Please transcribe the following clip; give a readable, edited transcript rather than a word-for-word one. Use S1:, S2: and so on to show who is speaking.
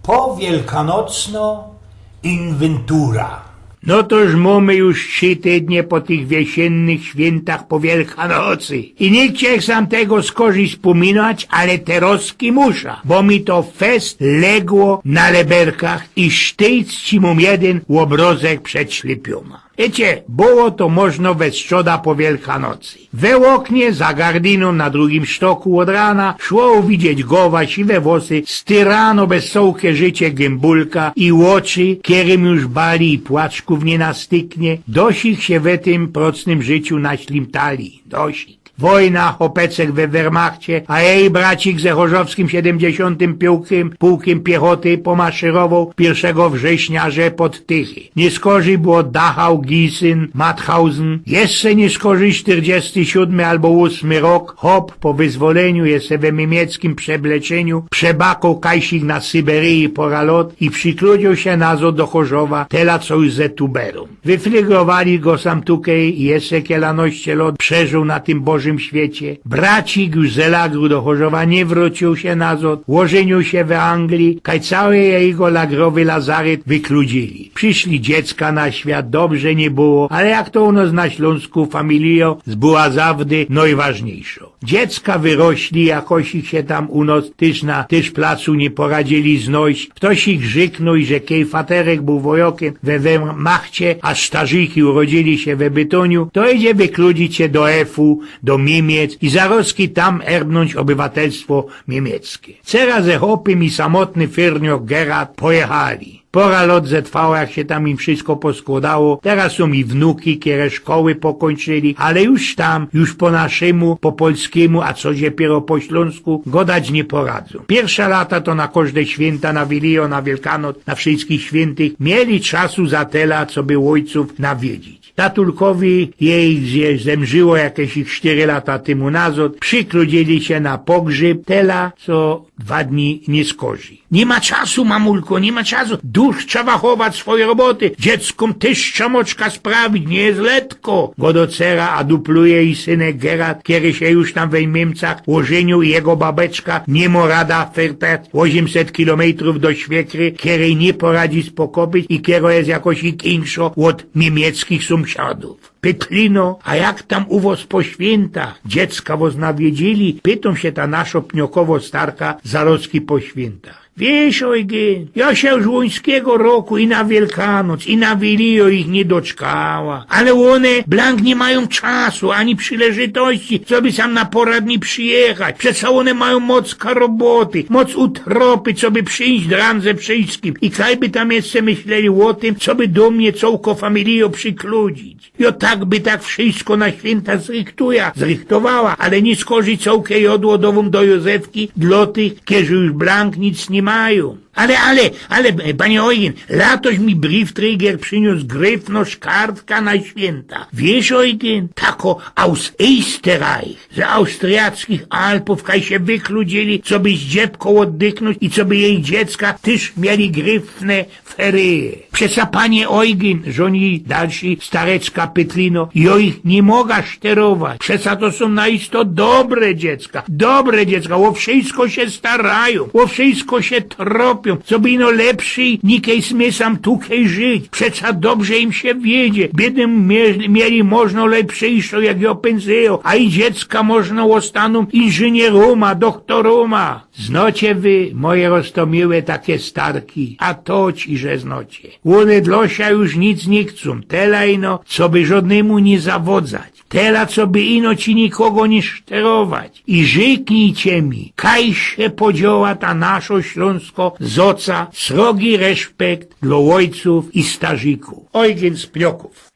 S1: Po wielkanocno inwentura.
S2: No toż mamy już 3 tygodnie po tych wiesennych świętach po Wielkanocy. I nie chciech sam tego skorzy wspominać, ale teroski musza, bo mi to fest legło na leberkach i sztyc ci mu jeden łobrozek przed ślepioma. Wiecie, było to można we szczoda po Wielkanocy. We oknie za gardiną na drugim sztoku od rana szło uwidzieć goła, siwe włosy, styrano bez sołkie życie gębulka i oczy, kierym już bali i płaczków nie nastyknie, dosich się we tym procnym życiu naślimtali, dosik. Wojna, chopecek we Wehrmachcie, a jej bracik ze Chorzowskim 75. pułkiem piechoty pomaszerował 1 września, że pod Tychy. Nie skorzy było Dachau, Gießen, Mauthausen. Jeszcze nie skorzy 47 albo 8 rok, hop po wyzwoleniu jeszcze we niemieckim przebleczeniu przebakał kajsik na Syberii poralot i przykludził się nazo do Chorzowa, tela co już ze Tuberum. Wyfligrowali go sam tukej i jeszcze kielanoście lot przeżył na tym Bożym świecie. Bracik już z lagru do Chorzowa nie wrócił się nazad, łożenił się w Anglii, kaj cały jego lagrowy lazaret wykludzili. Przyszli dziecka na świat, dobrze nie było, ale jak to u nas na Śląsku familio zbyła zawdy najważniejszo. Dziecka wyrośli, jakoś ich się tam u nas tyż placu nie poradzili znojść. Ktoś ich żyknął, że kej faterek był wojokiem we Wehrmachcie, a starzyki urodzili się we Bytoniu, to idzie wykludzić się do EF-u, do Niemiec i zaroski tam erbnąć obywatelstwo niemieckie. Teraz ze chłopym i samotny firniok Gerard pojechali. Pora lot zetrwało, jak się tam im wszystko poskładało. Teraz są i wnuki, które szkoły pokończyli, ale już tam, już po naszemu, po polskiemu, a co dopiero po śląsku, godać nie poradzą. Pierwsze lata to na każde święta, na Wilio, na Wielkanoc, na wszystkich świętych, mieli czasu za tela, co by ojców nawiedzić. Tatulkowi jej zemrzyło jakieś ich 4 lata temu nazad, przykludzili się na pogrzeb, tela, co 2 dni nie skorzy. Nie ma czasu, mamulko, nie ma czasu. Dusz trzeba chować swoje roboty. Dzieckom też czamoczka sprawić, nie jest letko. Go do cera, a dupluje i synek Gerard, kiedy się już tam we Niemcach ożenił i jego babeczka nie ma rada fertać 800 kilometrów do świekry, której nie poradzi spokopyć i która jest jakoś i kinszo od niemieckich sąsiadów. Pytlino, a jak tam u was po świętach? Dziecka was nawiedzieli? Pytam się ta nasza pniokowo starka zaroski po świętach. Wiesz, Eugen, ja się już łońskiego roku i na Wielkanoc, i na Wilio ich nie doczkała. Ale one, blank, nie mają czasu, ani przyleżytości, co by sam na poradni przyjechać. Przecież one mają mocka roboty, moc utropy, co by przyjść dran ze wszystkim. I kaj by tam jeszcze myśleli o tym, co by do mnie całko familio przykludzić. I tak by tak wszystko na święta zrychtowała, ale nie skorzy całkę jodłodową do Józefki dla tych, którzy już blank nic nie mają. Ale, panie Eugen, latoś mi briefträger przyniósł gryfność kartka na święta. Wiesz, Eugen, tako aus Österreich, ze austriackich Alpów, kaj się wykludzili, co by z dziebką oddychnąć i co by jej dziecka też mieli gryfne ferie. Przecież, panie Eugen, żoni dalszy stareczka Pytlino, jo ich nie mogła szterować. Przecież to są naisto dobre dziecka, o wszystko się starają, o wszystko się tropią, co by ino lepszy, nikej smie sam tukej żyć. Przeca dobrze im się wiedzie. Biednym mieli można lepszejszą, jak ją pensyją, a i dziecka można ostaną inżynieruma, doktoruma. Znocie wy, moje roztomiłe takie starki, a to ci, że znocie. One dlosia już nic nie chcą, tela ino, co by żadnemu nie zawodzać. Tela, co by ino ci nikogo nie szterować. I żyknijcie mi, kaj się podzioła ta naszo śląsko zoca, srogi respekt dla ojców i starzyków. Eugen z Pnioków.